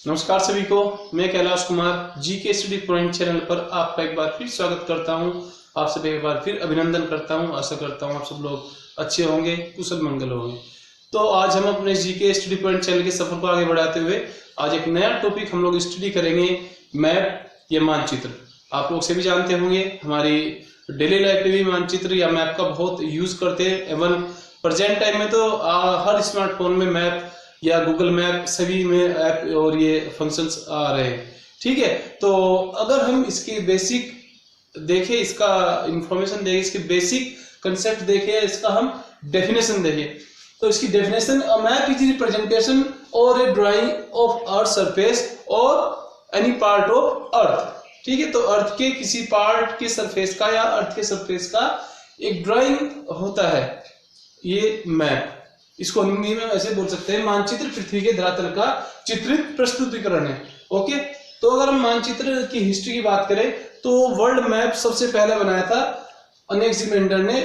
नमस्कार सभी को, मैं Kailash Kumar GK study point channel पर आपका एक बार फिर स्वागत करता हूं। आप सभी एक बार फिर अभिनंदन करता हूं। आशा करता हूं आप सब लोग अच्छे होंगे, कुशल मंगल होंगे। तो आज हम अपने जीके स्टडी पॉइंट चैनल के सफर को आगे बढ़ाते हुए आज एक नया टॉपिक हम लोग स्टडी करेंगे, मैप या मानचित्र। आप लोग सभी जानते होंगे, हमारी डेली लाइफ में भी मानचित्र या मैप का बहुत यूज करते हैं। एवं प्रेजेंट टाइम में तो हर स्मार्टफोन में मैप या गूगल मैप सभी में ऐप और ये फंक्शंस आ रहे हैं। ठीक है, तो अगर हम इसकी बेसिक देखें, इसका इंफॉर्मेशन देखें, इसके बेसिक कंसेप्ट देखें, इसका हम डेफिनेशन देखें, तो इसकी definition, a map is representation और ए ड्राइंग ऑफ अर्थ सरफेस और एनी पार्ट ऑफ अर्थ। ठीक है, तो अर्थ के किसी पार्ट के सरफेस का या अर्थ के सरफेस का एक ड्राइंग होता है, ये मैप। इसको हिंदी में ऐसे बोल सकते हैं, मानचित्र पृथ्वी के धरातल का चित्रित प्रस्तुतिकरण है। ओके, तो अगर हम मानचित्र की हिस्ट्री की बात करें तो वर्ल्ड मैप सबसे पहले बनाया था अलेक्जेंडर ने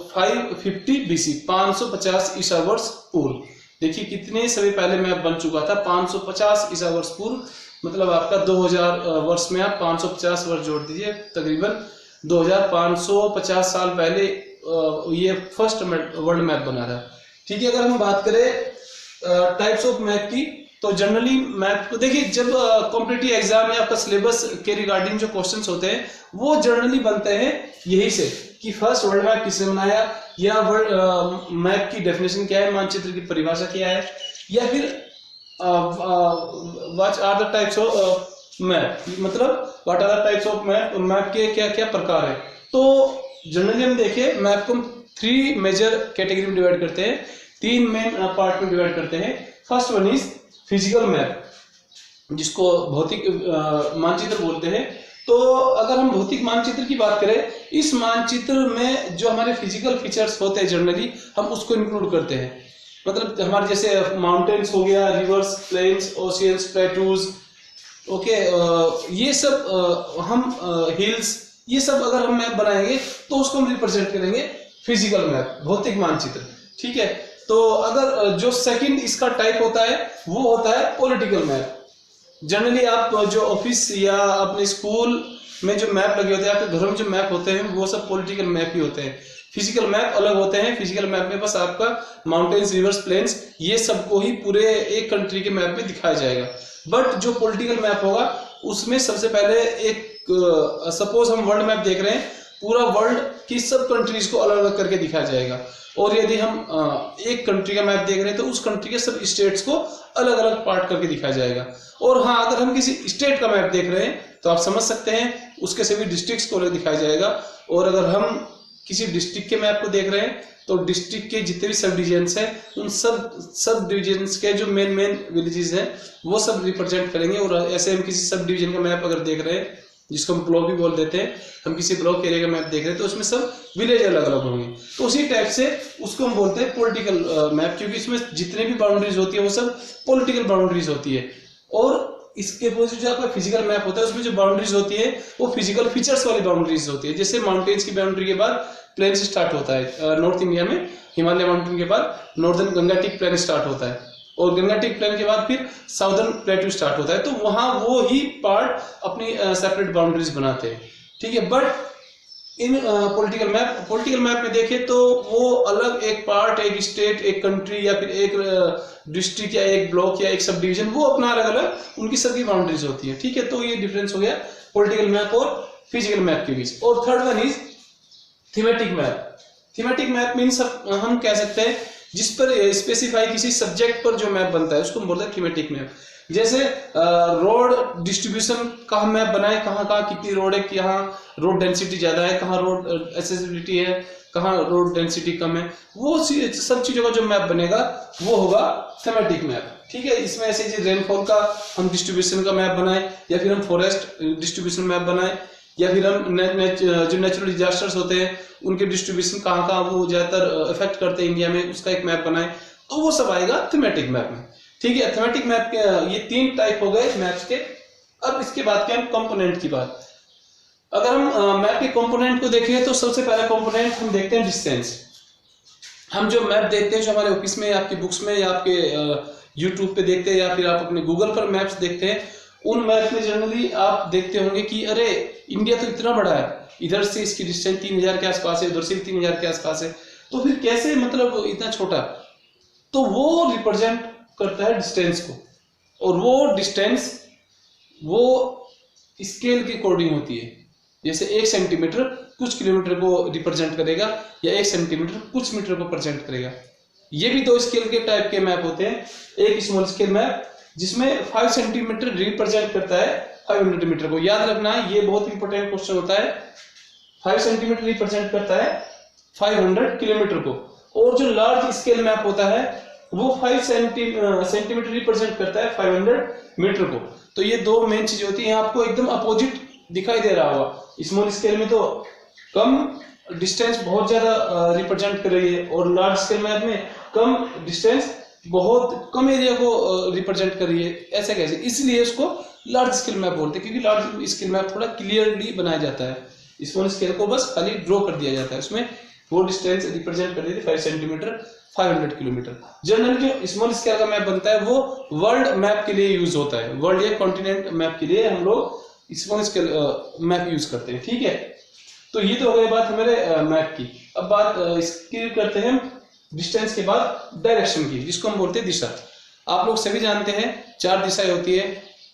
550 बीसी, 550 ईसा वर्ष पूर्व। देखिए कितने समय पहले मैप बन चुका था, 550 ईसा वर्ष पूर्व, मतलब आपका 2000 वर्ष में आप 550 वर्ष जोड़ दीजिए, तकरीबन 2550 साल पहले ये फर्स्ट वर्ल्ड मैप बना था। ठीक है, अगर हम बात करें टाइप्स ऑफ मैप की, तो जनरली मैप को देखिए, जब कॉम्पिटिटिव एग्जाम में आपका सिलेबस के रिगार्डिंग जो क्वेश्चंस होते हैं वो जनरली बनते हैं यही से कि फर्स्ट वर्ल्ड मैप किसने बनाया, या वर्ल्ड मैप की डेफिनेशन क्या है, मानचित्र की परिभाषा क्या है, या फिर what are the types of map, मतलब what are the types of map, map के क्या क्या प्रकार है। तो जनरली हम देखें, मैप को 3 मेजर कैटेगरी में डिवाइड करते हैं, 3 मेन पार्ट में डिवाइड करते हैं। First one is physical map, जिसको भौतिक मानचित्र बोलते हैं। तो अगर हम भौतिक मानचित्र की बात करें, इस मानचित्र में जो हमारे फिजिकल फीचर्स होते हैं जनरली हम उसको इंक्लूड करते हैं। मतलब हमारे जैसे माउंटेन्स हो गया, rivers, plains, oceans, plateaus, okay, ये सब हम हिल्स, ये सब अगर हम मैप बनाएंगे तो उसको हम रिप्रेजेंट करेंगे फिजिकल मैप, भौतिक मानचित्र। ठीक है, तो अगर जो सेकंड इसका टाइप होता है वो होता है पॉलिटिकल मैप। जनरली आप जो ऑफिस या अपने स्कूल में जो मैप लगे होते हैं, आपके घरों में जो मैप होते हैं, वो सब पॉलिटिकल मैप ही होते हैं। फिजिकल मैप अलग होते हैं। फिजिकल मैप में बस आपका माउंटेन्स, रिवर्स, प्लेन्स, ये सबको ही पूरे एक कंट्री के मैप में दिखाया जाएगा। बट जो पॉलिटिकल मैप होगा उसमें सबसे पहले एक सपोज हम वर्ल्ड मैप देख रहे हैं, पूरा वर्ल्ड की सब कंट्रीज को अलग अलग करके दिखाया जाएगा। और यदि हम एक कंट्री का मैप देख रहे हैं तो उस कंट्री के सब स्टेट्स को अलग अलग पार्ट करके दिखाया जाएगा। और हाँ, अगर हम किसी स्टेट का मैप देख रहे हैं तो आप समझ सकते हैं उसके सभी डिस्ट्रिक्ट्स को अलग दिखाया जाएगा। और अगर हम किसी डिस्ट्रिक्ट के मैप को देख रहे हैं तो डिस्ट्रिक्ट के जितने भी सब डिविजन्स हैं, उन सब डिविजन्स के जो मेन विलेजेस हैं वो सब रिप्रेजेंट करेंगे। और ऐसे हम किसी सब डिवीजन का मैप अगर देख रहे हैं, जिसको हम ब्लॉक भी बोल देते हैं, हम किसी ब्लॉक एरिया का मैप देख रहे हैं तो उसमें सब विलेज अलग अलग होंगे। तो उसी टाइप से उसको हम बोलते हैं पॉलिटिकल मैप, क्योंकि इसमें जितने भी बाउंड्रीज होती है वो सब पॉलिटिकल बाउंड्रीज होती है। और इसके अपोजिट जो आपका फिजिकल मैप होता है उसमें जो बाउंड्रीज होती है वो फिजिकल फीचर्स वाली बाउंड्रीज होती है। जैसे माउंटेन्स की बाउंड्री के बाद प्लेन स्टार्ट होता है, नॉर्थ इंडिया में हिमालय माउंटेन के बाद नॉर्दर्न गंगाटिक प्लेन स्टार्ट होता है, और गंगाटिक प्लेन के बाद फिर साउदर्न प्लेटू स्टार्ट होता है। तो वहां वो ही पार्ट अपनी सेपरेट बाउंड्रीज बनाते हैं। ठीक है, बट इन पॉलिटिकल मैप में देखें तो वो अलग एक पार्ट, एक स्टेट, एक कंट्री या फिर एक डिस्ट्रिक्ट या एक ब्लॉक या एक सब डिवीजन, वो अपना अलग अलग उनकी सबकी बाउंड्रीज होती है। ठीक है, तो ये डिफरेंस हो गया पॉलिटिकल मैप और फिजिकल मैप के बीच। और third one is thematic map. Thematic map means हम कह सकते हैं जिस पर स्पेसिफाई किसी सब्जेक्ट पर जो मैप बनता है उसको हम बोलते हैं थीमेटिक मैप। जैसे रोड डिस्ट्रीब्यूशन का हम मैप बनाए, कहाँ कहाँ कितनी रोड है, यहाँ रोड डेंसिटी ज्यादा है, कहाँ रोड एक्सेसिबिलिटी है, कहाँ रोड डेंसिटी कम है, वो सब चीजों का जो मैप बनेगा वो होगा थीमेटिक मैप। ठीक है, इसमें ऐसे जी रेनफॉल का हम डिस्ट्रीब्यूशन का मैप बनाए, या फिर हम फॉरेस्ट डिस्ट्रीब्यूशन मैप बनाए, या फिर हम जो नेचुरल डिजास्टर्स होते हैं उनके डिस्ट्रीब्यूशन कहाँ कहाँ वो ज्यादातर इफेक्ट करते हैं इंडिया में, उसका एक मैप बनाए, तो वो सब आएगा थीमेटिक मैप में। ठीक है, थीमेटिक मैप के ये 3 टाइप हो गए मैप्स के। अब इसके बाद क्या, हम कंपोनेंट की बात। अगर हम मैप के कंपोनेंट को देखें तो सबसे पहला कंपोनेंट हम देखते हैं डिस्टेंस। हम जो मैप देखते हैं जो हमारे ऑफिस में, आपकी बुक्स में या आपके यूट्यूब पे देखते हैं या फिर आप अपने गूगल पर मैप्स देखते हैं, उन मैप में जनरली आप देखते होंगे कि अरे इंडिया तो इतना बड़ा है, इधर से इसकी डिस्टेंस 3000 के आसपास है, उधर से 3000 के आसपास है, तो फिर कैसे मतलब इतना छोटा। तो वो रिप्रेजेंट करता है डिस्टेंस को, और वो डिस्टेंस वो स्केल के अकॉर्डिंग होती है। जैसे 1 सेंटीमीटर कुछ किलोमीटर को रिप्रेजेंट करेगा, या 1 सेंटीमीटर कुछ मीटर को प्रेजेंट करेगा। ये भी 2 स्केल के टाइप के मैप होते हैं। एक स्मॉल स्केल मैप जिसमें 5 सेंटीमीटर रिप्रेजेंट करता है 500 मीटर को। याद रखना है, ये बहुत इंपॉर्टेंट क्वेश्चन होता है। 5 सेंटीमीटर रिप्रेजेंट करता है 500 किलोमीटर को। और जो लार्ज स्केल मैप होता है वो 5 सेंटीमीटर रिप्रेजेंट करता है 500 मीटर को। तो ये 2 मेन चीजें होती हैं। आपको एकदम अपोजिट दिखाई दे रहा होगा, स्मॉल स्केल में तो कम डिस्टेंस बहुत ज्यादा रिप्रेजेंट कर रही है, और लार्ज स्केल मैप में कम डिस्टेंस बहुत कम एरिया को रिप्रेजेंट कर रही है। ऐसा कैसे? इसलिए उसको लार्ज स्केल मैप बोलते हैं, क्योंकि लार्ज स्केल मैप थोड़ा क्लियरली बनाया जाता है। स्मॉल स्केल को बस खाली ड्रॉ कर दिया जाता है, उसमें वो डिस्टेंस रिप्रेजेंट कर देती है 5 सेंटीमीटर 500 किलोमीटर। जनरली जो स्मॉल स्केल का मैप बनता है वो वर्ल्ड मैप के लिए यूज होता है। वर्ल्ड या कॉन्टिनेंट मैप के लिए हम लोग स्मॉल स्केल मैप यूज करते हैं। ठीक है, तो ये तो हो गई बात हमारे मैप की। अब बात इसकी करते हैं डिस्टेंस के बाद डायरेक्शन की, जिसको हम बोलते हैं दिशा। आप लोग सभी जानते हैं 4 दिशाएं होती है,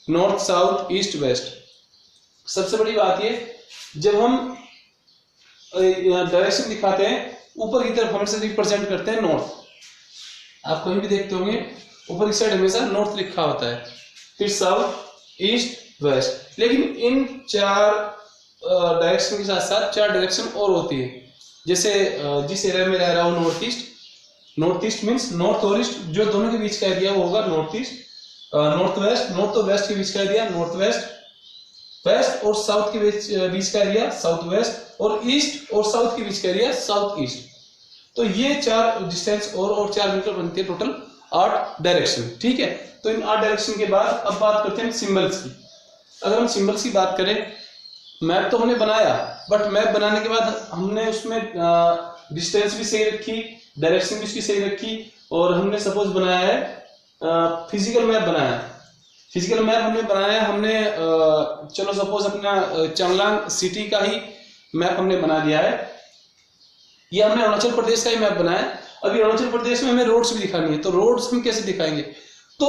नॉर्थ, साउथ, ईस्ट, वेस्ट। सबसे बड़ी बात ये, जब हम डायरेक्शन दिखाते हैं ऊपर की तरफ हमेशा रिप्रेजेंट करते हैं नॉर्थ। आप कहीं भी देखते होंगे ऊपर की साइड हमेशा नॉर्थ लिखा होता है, फिर साउथ, ईस्ट, वेस्ट। लेकिन इन 4 डायरेक्शन के साथ साथ 4 डायरेक्शन और होती है। जैसे जिस एरिया में रह रहा हूँ north east, north east means north और ईस्ट जो दोनों के बीच का एरिया वो होगा north east. North west, north और वेस्ट के बीच का एरिया नॉर्थ वेस्ट। वेस्ट और साउथ के बीच का एरिया साउथ वेस्ट, और ईस्ट और साउथ के बीच का एरिया साउथ ईस्ट। तो ये 4 डिस्टेंस और 4 मीटर बनती है, टोटल 8 डायरेक्शन। ठीक है, तो इन 8 डायरेक्शन के बाद अब बात करते हैं सिंबल्स की। अगर हम सिंबल्स की बात करें, मैप तो हमने बनाया, बट मैप बनाने के बाद हमने उसमें डिस्टेंस भी सही रखी, डायरेक्शन भी उसकी सही रखी, और हमने सपोज बनाया है फिजिकल मैप बनाया। फिजिकल मैप हमने बनाया, हमने चलो सपोज अपना चांगलांग सिटी का ही मैप हमने बना दिया है। ये हमने अरुणाचल प्रदेश का ही मैप बनाया। अभी अरुणाचल प्रदेश में हमें रोड्स भी दिखानी है, तो रोड्स हम कैसे दिखाएंगे? तो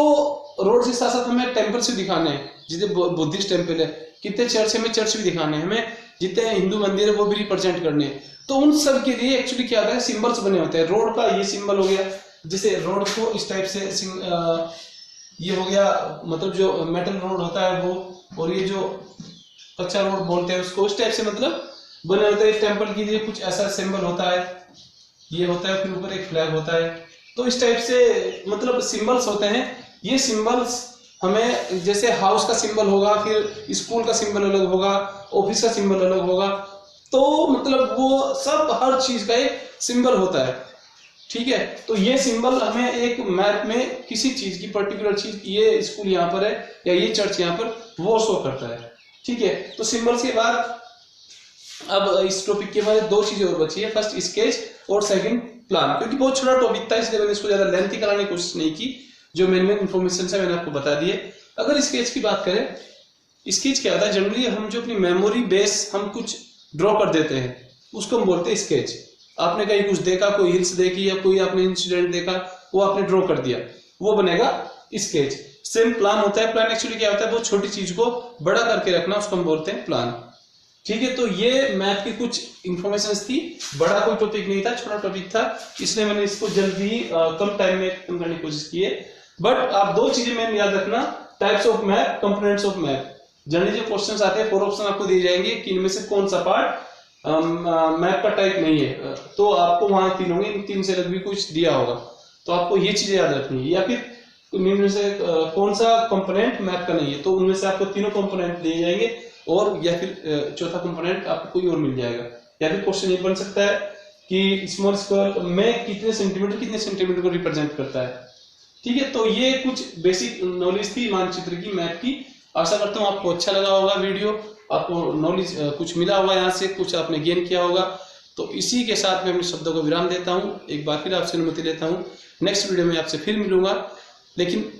रोड के साथ साथ हमें टेम्पल्स भी दिखाने हैं। जितने बुद्धिस्ट टेम्पल है, कितने चर्च है, हमें चर्च भी दिखाने हैं, हमें जितने हिंदू मंदिर है वो भी रिप्रेजेंट करने हैं। तो उन सब के लिए एक्चुअली क्या होता है, सिंबल्स बने होते हैं। रोड का ये सिंबल हो गया, जैसे रोड को इस टाइप से ये हो गया, मतलब जो मेटल रोड होता है वो, और ये जो कच्चा रोड बोलते हैं उसको, उस टाइप से मतलब बने होते हैं। टेम्पल के लिए कुछ ऐसा सिंबल होता है, ये होता है, फिर ऊपर एक फ्लैग होता है। तो इस टाइप से मतलब सिंबल्स होते हैं। ये सिंबल्स हमें, जैसे हाउस का सिंबल होगा, फिर स्कूल का सिंबल अलग होगा, ऑफिस का सिंबल अलग होगा, तो मतलब वो सब हर चीज का एक सिंबल होता है। ठीक है, तो ये सिंबल हमें एक मैप में किसी चीज की पर्टिकुलर चीज, ये स्कूल यहाँ पर है या ये चर्च यहाँ पर, वो शो करता है। ठीक है, तो सिंबल्स के बाद अब इस टॉपिक के बाद 2 चीजें और बची है, फर्स्ट स्केच और सेकंड प्लान। क्योंकि बहुत छोटा टॉपिक था इसलिए मैंने इसको ज्यादा लेंथी कराने की कोशिश नहीं की। जो मेन इन्फॉर्मेशन है मैंने आपको बता दिए। अगर स्केच की बात करें, स्केच क्या होता है, जनरली हम जो अपनी मेमोरी बेस हम कुछ ड्रॉ कर देते हैं उसको हम बोलते हैं स्केच। आपने कहीं कुछ देखा, कोई हिल्स देखी या कोई आपने इंसिडेंट देखा, वो आपने ड्रॉ कर दिया, वो बनेगा स्केच। सेम प्लान होता है। प्लान एक्चुअली क्या होता है, बहुत छोटी चीज को बड़ा करके रखना, उसको हम बोलते हैं प्लान। ठीक है, तो ये मैथ की कुछ इंफॉर्मेशन थी, बड़ा कोई टॉपिक नहीं था, छोटा टॉपिक था, इसलिए मैंने इसको जल्दी कम टाइम में खत्म करने की कोशिश की है। बट आप 2 चीजें मैंने याद रखना, types of map, components of map. Generally जो क्वेश्चंस आते हैं 4 ऑप्शन आपको दिए जाएंगे कि इनमें से कौन सा पार्ट मैप का टाइप नहीं है, तो आपको वहां 3 होंगे, इन 3 से अलग भी कुछ दिया होगा, तो आपको ये चीजें याद रखनी है। या फिर इनमें से कौन सा कंपोनेंट मैप का नहीं है, तो उनमें से आपको तीनों कंपोनेंट दिए जाएंगे, और या फिर चौथा कंपोनेंट आपको कोई और मिल जाएगा। या फिर क्वेश्चन ये बन सकता है कि स्मॉल स्क्वायर में कितने सेंटीमीटर को रिप्रेजेंट करता है। ठीक है, तो ये कुछ बेसिक नॉलेज थी मानचित्र की, मैप की। आशा करता हूँ आपको अच्छा लगा होगा वीडियो, आपको नॉलेज कुछ मिला होगा, यहाँ से कुछ आपने गेन किया होगा। तो इसी के साथ मैं अपने शब्दों को विराम देता हूँ, एक बार फिर आपसे अनुमति लेता हूँ। नेक्स्ट वीडियो में आपसे फिर मिलूंगा। लेकिन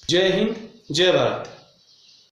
जय हिंद, जय भारत।